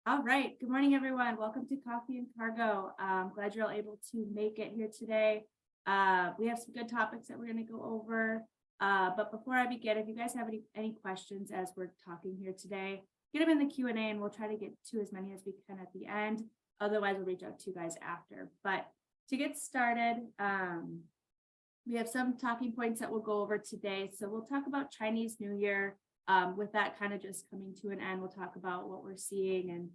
All right. Good morning, everyone. Welcome to Coffee and Cargo. Glad you're all able to make it here today. We have some good topics that we're going to go over. But before I begin, if you guys have any questions as we're talking here today, get them in the Q&A and we'll try to get to as many as we can at the end. Otherwise, we'll reach out to you guys after. But to get started, we have some talking points that we'll go over today. So we'll talk about Chinese New Year. With that kind of just coming to an end, we'll talk about what we're seeing and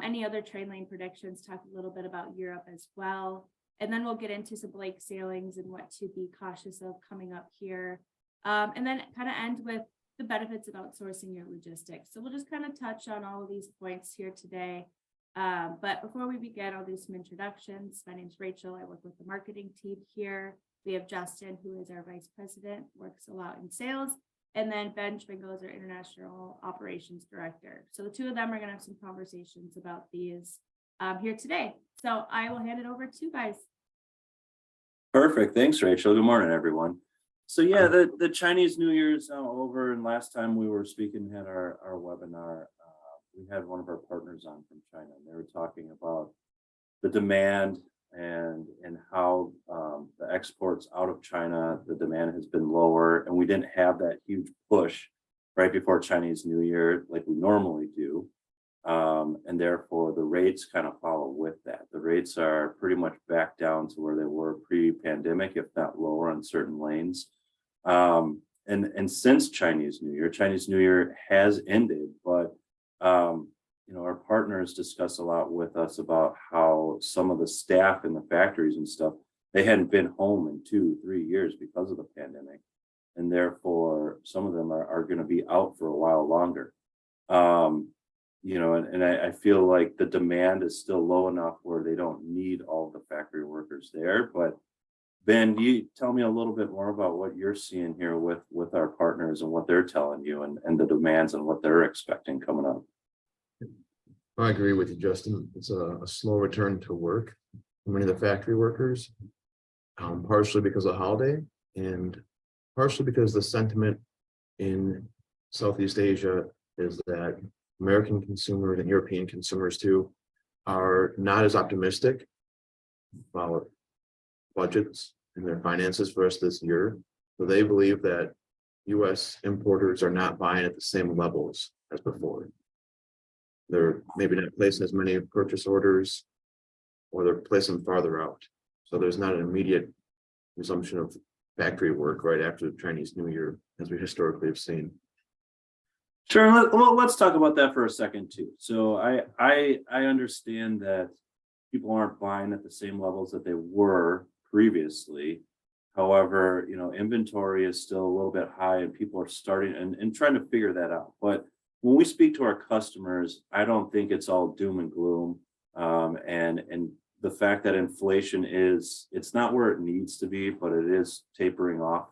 any other train lane predictions, talk a little bit about Europe as well. And then we'll get into some blank sailings and what to be cautious of coming up here. And then kind of end with the benefits of outsourcing your logistics. So we'll just kind of touch on all of these points here today. But before we begin, I'll do some introductions. My name is Rachel. I work with the marketing team here. We have Justin, who is our vice president, works a lot in sales. And then Ben Schwingle is our international operations director. So the two of them are going to have some conversations about these here today. So I will hand it over to you guys. Perfect. Thanks, Rachel. Good morning, everyone. So yeah, the Chinese New Year is now over. And last time we were speaking, had our webinar, we had one of our partners on from China, and they were talking about the demand and how the exports out of China, the demand has been lower, and we didn't have that huge push right before Chinese New Year like we normally do. And therefore the rates kind of follow with that. The rates are pretty much back down to where they were pre-pandemic, if not lower on certain lanes. And since Chinese New Year has ended, but our partners discuss a lot with us about how some of the staff in the factories and stuff, they hadn't been home in 2-3 years because of the pandemic. And therefore, some of them are going to be out for a while longer. I feel like the demand is still low enough where they don't need all the factory workers there. But Ben, do you tell me a little bit more about what you're seeing here with our partners and what they're telling you and the demands and what they're expecting coming up? I agree with you, Justin. It's a slow return to work for many of the factory workers, partially because of the holiday and partially because the sentiment in Southeast Asia is that American consumers and European consumers too are not as optimistic about budgets and their finances for us this year. So they believe that U.S. importers are not buying at the same levels as before. They're maybe not placing as many purchase orders, or they're placing them farther out. So there's not an immediate resumption of factory work right after the Chinese New Year, as we historically have seen. Sure. Let's talk about that for a second too. So I understand that people aren't buying at the same levels that they were previously. However, inventory is still a little bit high, and people are starting and trying to figure that out. But when we speak to our customers, I don't think it's all doom and gloom. And the fact that inflation it's not where it needs to be, but it is tapering off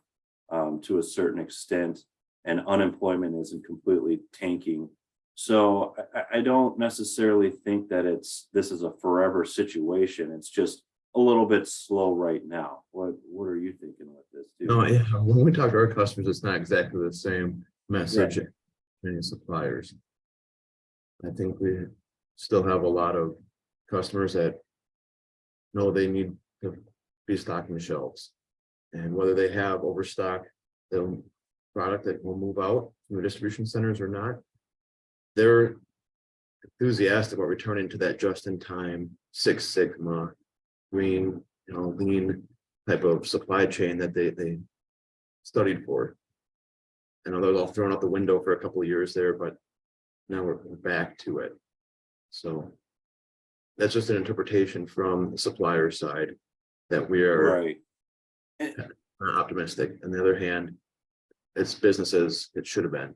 to a certain extent, and unemployment isn't completely tanking. So I don't necessarily think that this is a forever situation. It's just a little bit slow right now. What are you thinking with this too? No, yeah. When we talk to our customers, it's not exactly the same message. Right. Many suppliers. I think we still have a lot of customers that know they need to be stocking shelves, and whether they have overstock the product that will move out from the distribution centers or not, they're enthusiastic about returning to that just-in-time Six Sigma, green, lean type of supply chain that they studied for. I know they're all thrown out the window for a couple of years there, but now we're back to it. So that's just an interpretation from the supplier side that we are right. Optimistic. On the other hand, it's business as it should have been.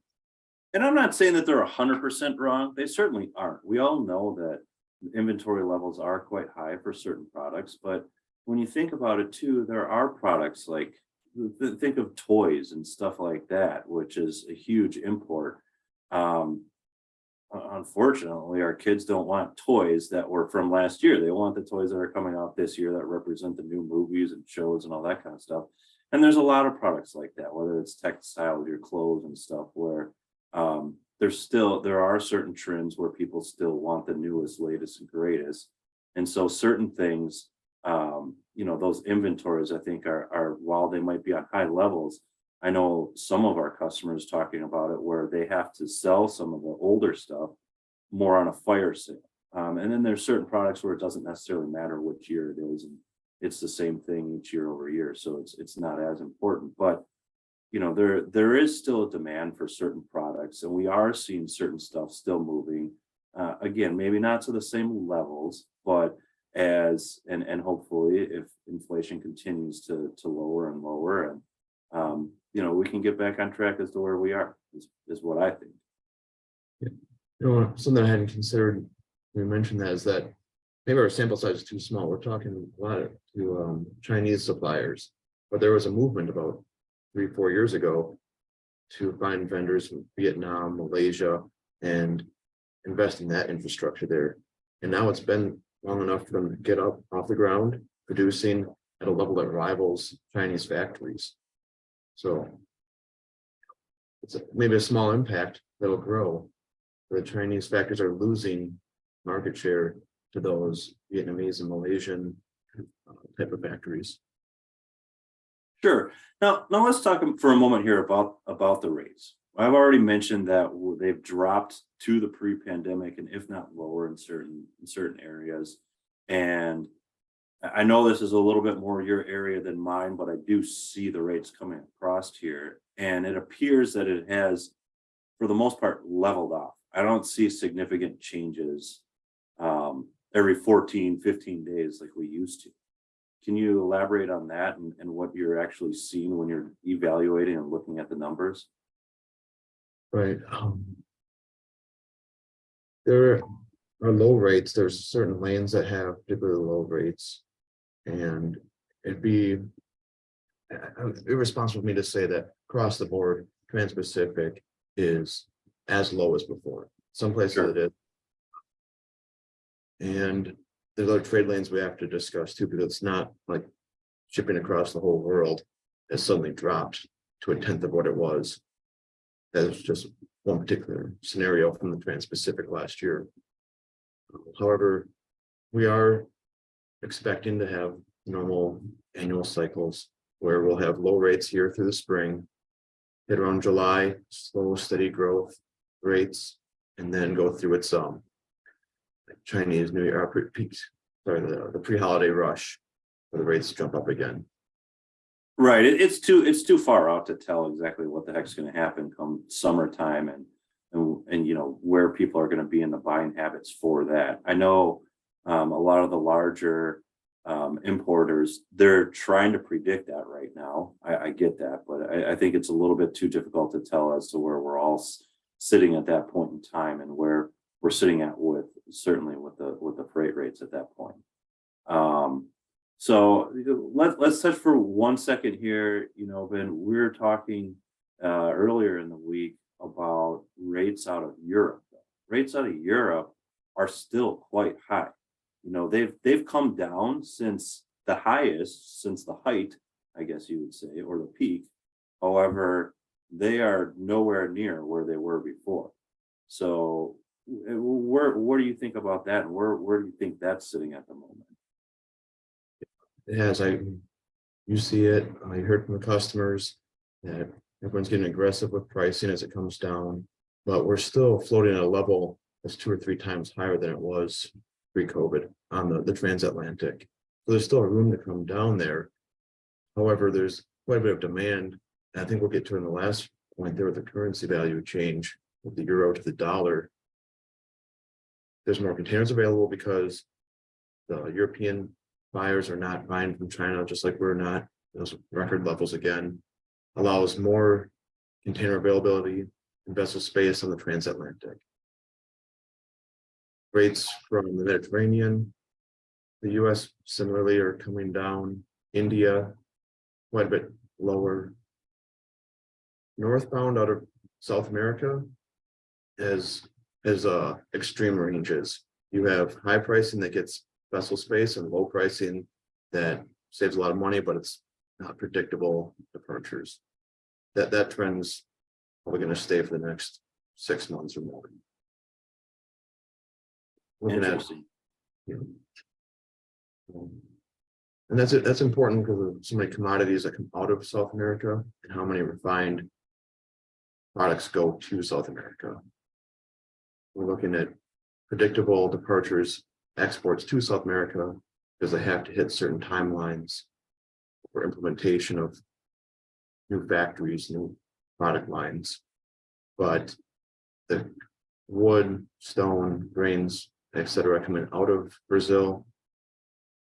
And I'm not saying that they're 100% wrong. They certainly aren't. We all know that inventory levels are quite high for certain products, but when you think about it too, there are products like, think of toys and stuff like that, which is a huge import. Unfortunately, our kids don't want toys that were from last year. They want the toys that are coming out this year that represent the new movies and shows and all that kind of stuff. And there's a lot of products like that, whether it's textiles, your clothes and stuff, where there are certain trends where people still want the newest, latest, and greatest. And so certain things, those inventories, I think are while they might be on high levels, I know some of our customers talking about it where they have to sell some of the older stuff more on a fire sale. And then there's certain products where it doesn't necessarily matter which year it is, and it's the same thing each year over year. So it's not as important. But there is still a demand for certain products, and we are seeing certain stuff still moving. Again, maybe not to the same levels, but and hopefully if inflation continues to lower and lower, and we can get back on track as to where we are, is what I think. Something I hadn't considered, we mentioned that, is that maybe our sample size is too small. We're talking a lot to Chinese suppliers, but there was a movement about 3-4 years ago to find vendors from Vietnam, Malaysia, and invest in that infrastructure there. And now it's been long enough for them to get up off the ground, producing at a level that rivals Chinese factories. So it's maybe a small impact that'll grow. The Chinese factories are losing market share to those Vietnamese and Malaysian type of factories. Sure. Now let's talk for a moment here about the rates. I've already mentioned that they've dropped to the pre-pandemic, and if not lower in certain areas. And I know this is a little bit more your area than mine, but I do see the rates coming across here, and it appears that it has, for the most part, leveled off. I don't see significant changes every 14, 15 days like we used to. Can you elaborate on that and what you're actually seeing when you're evaluating and looking at the numbers? Right. There are low rates. There's certain lanes that have particularly low rates, and it'd be irresponsible of me to say that across the board, Trans-Pacific is as low as before. Some places Sure. it is. And there's other trade lanes we have to discuss too, because it's not like shipping across the whole world has suddenly dropped to 1/10 of what it was. That's just one particular scenario from the Trans-Pacific last year. However, we are expecting to have normal annual cycles where we'll have low rates here through the spring, hit around July, slow, steady growth rates, and then go through its Chinese New Year the pre-holiday rush where the rates jump up again. Right. It's too far out to tell exactly what the heck's going to happen come summertime, and where people are going to be in the buying habits for that. I know a lot of the larger importers, they're trying to predict that right now. I get that, but I think it's a little bit too difficult to tell as to where we're all sitting at that point in time, and where we're sitting at certainly with the freight rates at that point. So let's touch for 1 second here. Ben, we were talking earlier in the week about rates out of Europe. Rates out of Europe are still quite high. They've come down since the height, I guess you would say, or the peak. However, they are nowhere near where they were before. So what do you think about that? And where do you think that's sitting at the moment? It has. You see it. I heard from the customers that everyone's getting aggressive with pricing as it comes down, but we're still floating at a level that's 2 or 3 times higher than it was pre-COVID on the transatlantic. So there's still room to come down there. However, there's quite a bit of demand. And I think we'll get to in the last point there with the currency value change with the euro to the dollar. There's more containers available because the European buyers are not buying from China, just like we're not. Those record levels again allows more container availability and vessel space on the transatlantic. Rates from the Mediterranean, the US similarly are coming down. India, quite a bit lower. Northbound out of South America has extreme ranges. You have high pricing that gets vessel space and low pricing that saves a lot of money, but it's not predictable departures. That trend's probably going to stay for the next 6 months or more. Looking at, Interesting. and that's important because of so many commodities that come out of South America and how many refined products go to South America. We're looking at predictable departures, exports to South America because they have to hit certain timelines for implementation of new factories, new product lines. But the wood, stone, grains, etc., coming out of Brazil,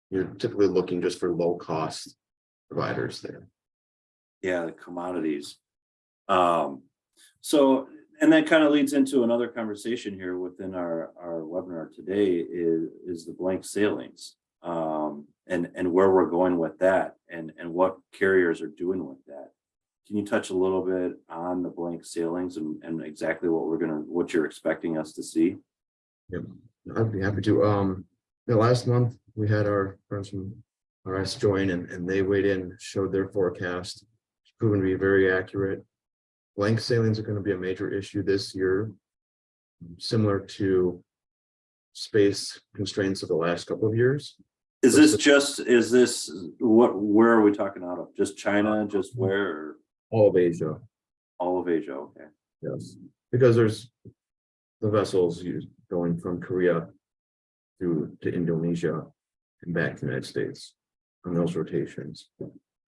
you're typically looking just for low cost providers there. Yeah, the commodities. So, and that kind of leads into another conversation here within our webinar today is the blank sailings, and where we're going with that, and what carriers are doing with that. Can you touch a little bit on the blank sailings and exactly what you're expecting us to see? Yep, I'd be happy to. Last month we had our friends from RS join, and they weighed in, showed their forecast. It's proven to be very accurate. Blank sailings are going to be a major issue this year, similar to space constraints of the last couple of years. Where are we talking out of? Just China, just where? Or all of Asia. all of Asia, okay. Yes, because there's the vessels going from Korea to Indonesia and back to the United States on those rotations.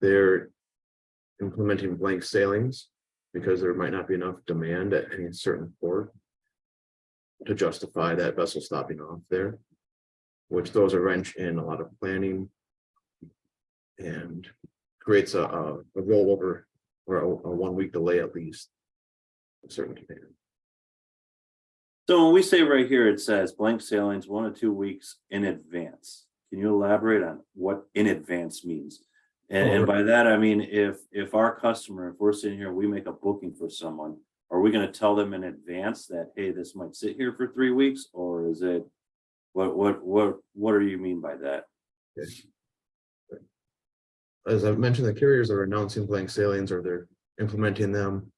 They're implementing blank sailings because there might not be enough demand at any certain port to justify that vessel stopping off there, which throws a wrench in a lot of planning and creates a rollover or a 1 week delay at least of certain container. So when we say right here, it says blank sailings 1 to 2 weeks in advance. Can you elaborate on what in advance means? And by that, I mean, if our customer, if we're sitting here, we make a booking for someone, are we going to tell them in advance that, hey, this might sit here for 3 weeks? Or is it, what do you mean by that? Okay. As I've mentioned, the carriers are announcing blank sailings or they're implementing them.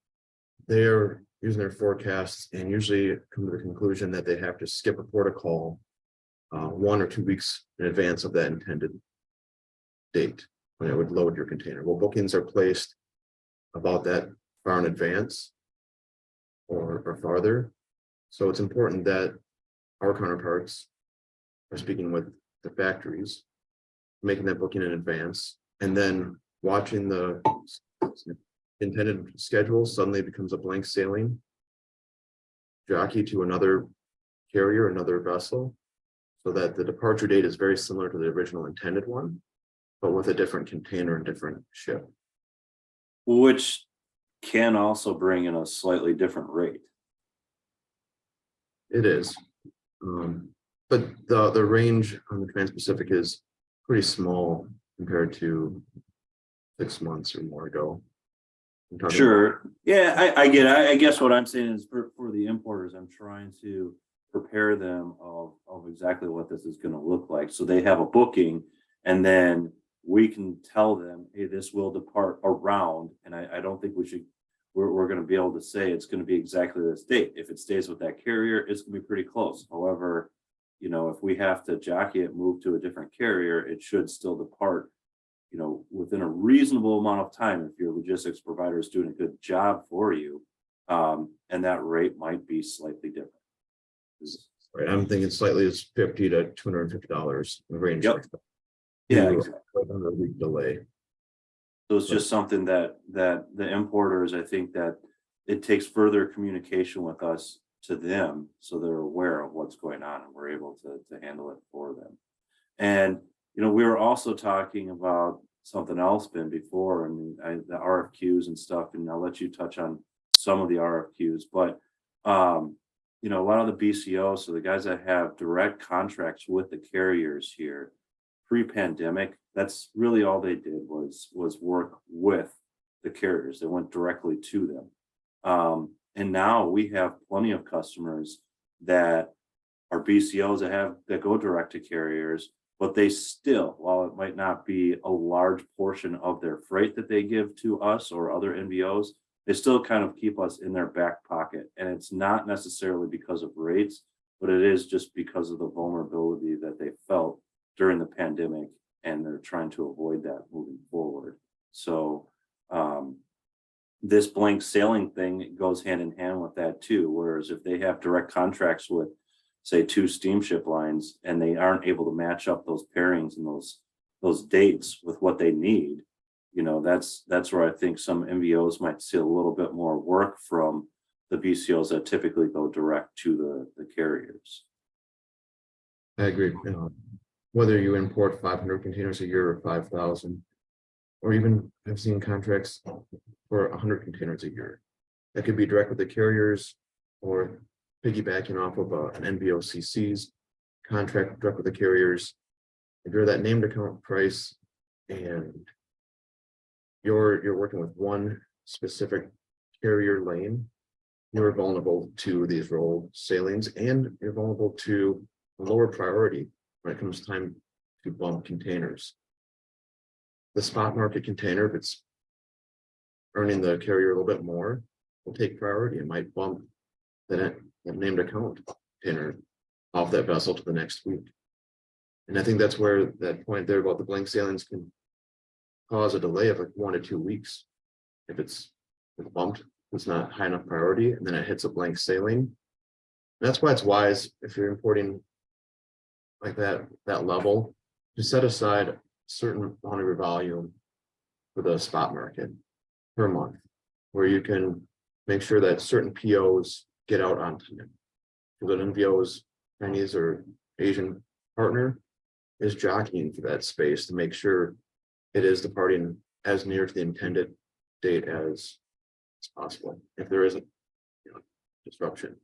They're using their forecasts and usually come to the conclusion that they have to skip a port of call 1 or 2 weeks in advance of that intended date when it would load your container. Well, bookings are placed about that far in advance or farther. So it's important that our counterparts are speaking with the factories, making that booking in advance, and then watching the intended schedule suddenly becomes a blank sailing jockey to another carrier, another vessel, so that the departure date is very similar to the original intended one, but with a different container and different ship. Which can also bring in a slightly different rate. It is. But the range on the Trans-Pacific is pretty small compared to 6 months or more ago. Sure. Yeah, I get it. I guess what I'm saying is for the importers, I'm trying to prepare them of exactly what this is going to look like. So they have a booking and then we can tell them, hey, this will depart around. And I don't think we're going to be able to say it's going to be exactly this date. If it stays with that carrier, it's going to be pretty close. However, if we have to jockey it, move to a different carrier, it should still depart, within a reasonable amount of time if your logistics provider is doing a good job for you. And that rate might be slightly different. Right, I'm thinking slightly is $50 to $250 in the range. Yep. Yeah, exactly. A week delay. So it's just something that the importers, I think that it takes further communication with us to them so they're aware of what's going on and we're able to handle it for them. And we were also talking about something else before, and the RFQs and stuff, and I'll let you touch on some of the RFQs, but a lot of the BCOs, so the guys that have direct contracts with the carriers here, pre-pandemic, that's really all they did was work with the carriers. They went directly to them. And now we have plenty of customers that are BCOs that go direct to carriers, but they still, while it might not be a large portion of their freight that they give to us or other NVOs, they still kind of keep us in their back pocket. And it's not necessarily because of rates, but it is just because of the vulnerability that they felt during the pandemic, and they're trying to avoid that moving forward. So this blank sailing thing goes hand in hand with that too. Whereas if they have direct contracts with, say, 2 steamship lines, and they aren't able to match up those pairings and those dates with what they need, you know, that's where I think some MVOs might see a little bit more work from the BCOs that typically go direct to the carriers. I agree. Whether you import 500 containers a year or 5,000, or even I've seen contracts for 100 containers a year. That could be direct with the carriers or piggybacking off of an NVOCC's contract direct with the carriers. If you're that named account price and you're working with one specific carrier lane, you're vulnerable to these rolled sailings, and you're vulnerable to a lower priority when it comes time to bump containers. The spot market container, if it's earning the carrier a little bit more, will take priority and might bump that named account container off that vessel to the next week. And I think that's where that point there about the blank sailings can cause a delay of like 1 to 2 weeks. If it's bumped, it's not high enough priority, and then it hits a blank sailing. And that's why it's wise, if you're importing like that level, to set aside a certain amount of your volume for the spot market per month, where you can make sure that certain POs get out on time. Because an NVO's Chinese or Asian partner is jockeying for that space to make sure it is departing as near to the intended date as possible, if there isn't, disruption.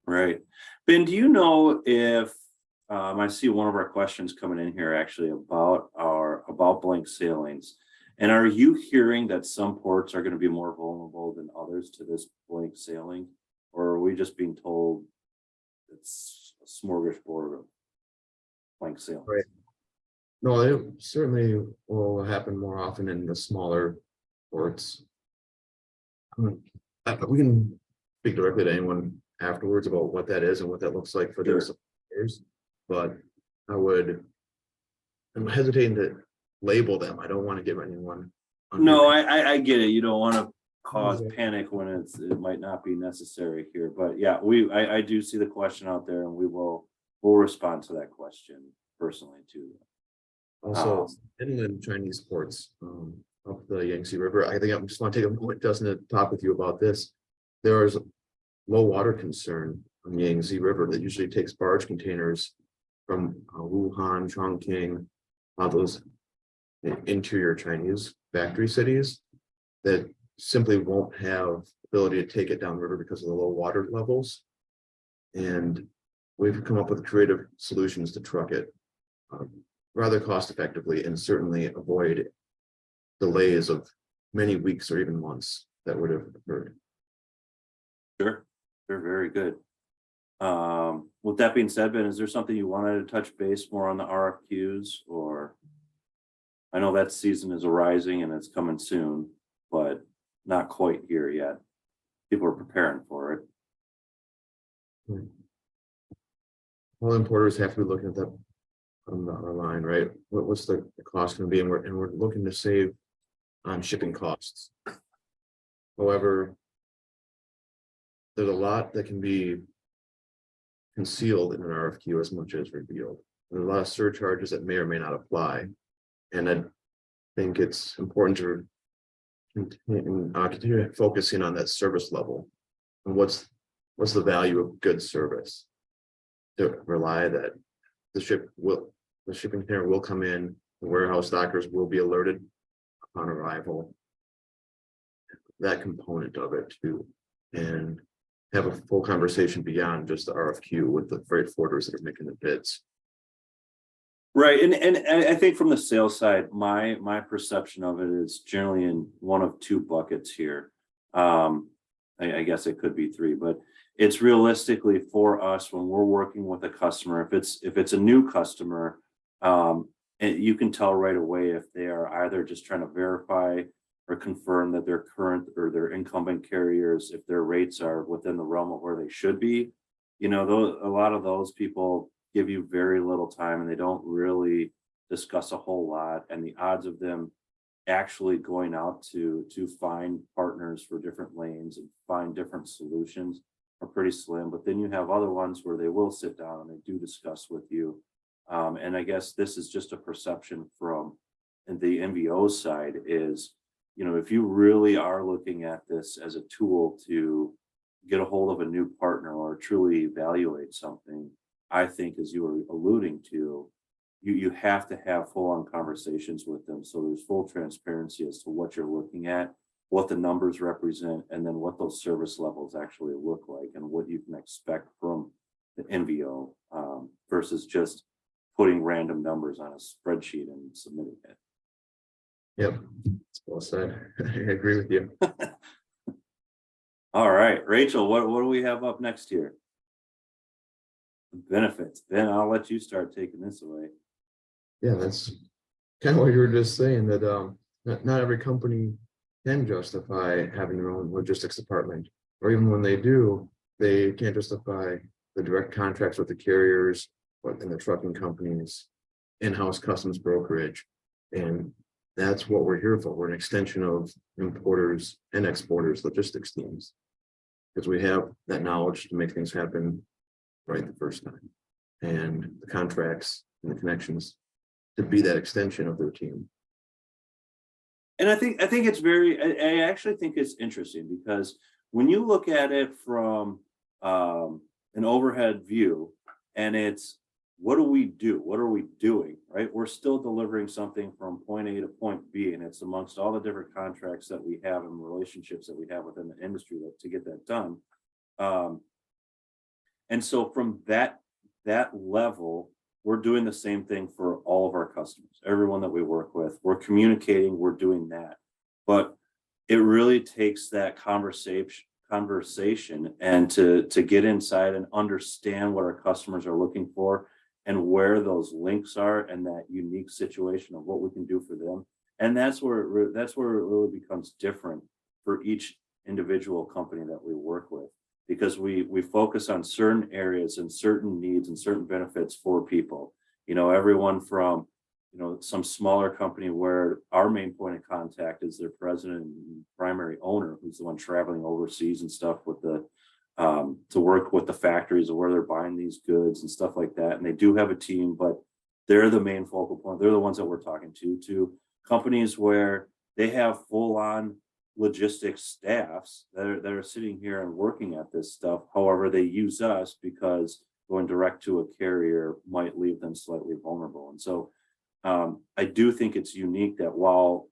Right. Ben, do you know if I see one of our questions coming in here actually about blank sailings, and are you hearing that some ports are going to be more vulnerable than others to this blank sailing, or are we just being told it's a smorgasbord of blank sailings? Right. No, it certainly will happen more often in the smaller ports. We can speak directly to anyone afterwards about what that is and what that looks like for their suppliers, but I'm hesitating to label them. I don't want to give anyone. No, I get it. You don't want to cause panic when it might not be necessary here, but yeah, I do see the question out there, and we'll respond to that question personally too. Also, inland Chinese ports up the Yangtze River. I think I just want to take a moment, Justin, to talk with you about this. There is low water concern on the Yangtze River that usually takes barge containers from Wuhan, Chongqing, those interior Chinese factory cities that simply won't have ability to take it downriver because of the low water levels. And we've come up with creative solutions to truck it rather cost effectively, and certainly avoid delays of many weeks or even months that would have occurred. Sure, they're very good. With that being said, Ben, is there something you wanted to touch base more on the RFQs, or I know that season is arising and it's coming soon, but not quite here yet. People are preparing for it. All importers have to be looking at that on our line, right? What's the cost going to be? And we're looking to save on shipping costs. However, there's a lot that can be concealed in an RFQ as much as revealed. There's a lot of surcharges that may or may not apply. And I think it's important to continue focusing on that service level and what's the value of good service. To rely that the shipping container will come in, the warehouse dockers will be alerted upon arrival. That component of it too, and have a full conversation beyond just the RFQ with the freight forwarders that are making the bids. Right, and I think from the sales side, my perception of it is generally in one of two buckets here. I guess it could be three, but it's realistically for us when we're working with a customer. If it's a new customer, and you can tell right away if they are either just trying to verify or confirm that their current or their incumbent carriers, if their rates are within the realm of where they should be. A lot of those people give you very little time and they don't really discuss a whole lot. And the odds of them actually going out to find partners for different lanes and find different solutions are pretty slim. But then you have other ones where they will sit down and they do discuss with you. And I guess this is just a perception from the MVO side is, if you really are looking at this as a tool to get a hold of a new partner or truly evaluate something, I think, as you were alluding to, you have to have full-on conversations with them. So there's full transparency as to what you're looking at, what the numbers represent, and then what those service levels actually look like and what you can expect from the MVO versus just putting random numbers on a spreadsheet and submitting it. Yep, it's well said. I agree with you. All right, Rachel, what do we have up next here? Benefits. Ben, I'll let you start taking this away. Yeah, that's kind of what you were just saying, that not every company can justify having their own logistics department, or even when they do, they can't justify the direct contracts with the carriers and the trucking companies, in-house customs brokerage. And that's what we're here for. We're an extension of importers and exporters logistics teams, because we have that knowledge to make things happen right the first time, and the contracts and the connections to be that extension of their team. And I think it's I actually think it's interesting because when you look at it from an overhead view, and it's what do we do? What are we doing? Right? We're still delivering something from point A to point B, and it's amongst all the different contracts that we have and relationships that we have within the industry to get that done. And so from that level, we're doing the same thing for all of our customers, everyone that we work with. We're communicating, we're doing that. But it really takes that conversation and to get inside and understand what our customers are looking for and where those links are and that unique situation of what we can do for them. And that's where it really becomes different for each individual company that we work with, because we focus on certain areas and certain needs and certain benefits for people. Everyone from, some smaller company where our main point of contact is their president and primary owner, who's the one traveling overseas and stuff with to work with the factories of where they're buying these goods and stuff like that. And they do have a team, but they're the main focal point. They're the ones that we're talking to companies where they have full-on logistics staffs that are sitting here and working at this stuff. However, they use us because going direct to a carrier might leave them slightly vulnerable. And so I do think it's unique that while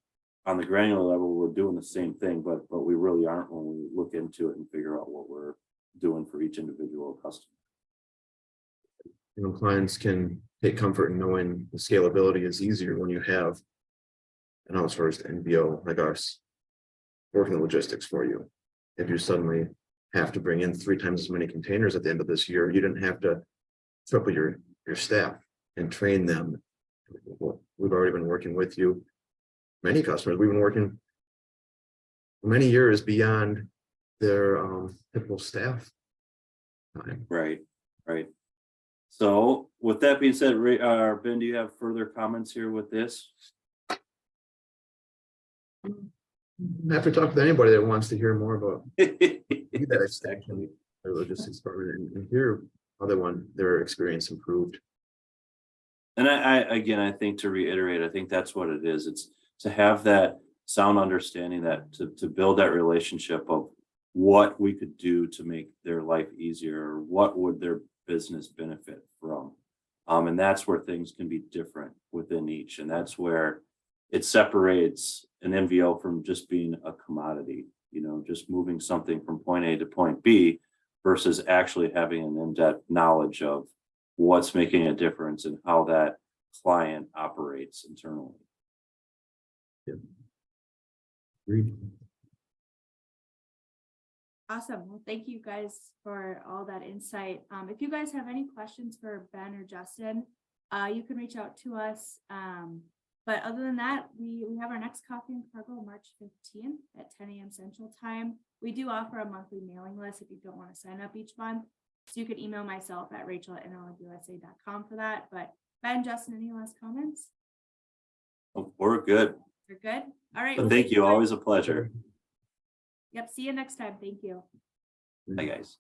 on the granular level, we're doing the same thing, but we really aren't when we look into it and figure out what we're doing for each individual customer. Clients can take comfort in knowing the scalability is easier when you have an outsourced NVO like us working the logistics for you. If you suddenly have to bring in 3 times as many containers at the end of this year, you didn't have to triple your staff and train them. We've already been working with you. Many customers, we've been working many years beyond their typical staff time. Right. So with that being said, Ben, do you have further comments here with this? I have to talk with anybody that wants to hear more about that extension, their logistics department, and hear how they want their experience improved. And I think, to reiterate, I think that's what it is. It's to have that sound understanding, that to build that relationship of what we could do to make their life easier, or what would their business benefit from. And that's where things can be different within each. And that's where it separates an MVO from just being a commodity, just moving something from point A to point B versus actually having an in-depth knowledge of what's making a difference and how that client operates internally. Yeah. Agreed. Awesome. Well, thank you guys for all that insight. If you guys have any questions for Ben or Justin, you can reach out to us But other than that, we have our next Coffee and Cargo March 15th at 10 a.m. Central Time. We do offer a monthly mailing list if you don't want to sign up each month. So you could email myself at rachel@nlusa.com for that. But Ben, Justin, any last comments? We're good. You're good? All right. But well, thank you. Always a pleasure. Yep. See you next time. Thank you. Bye, guys.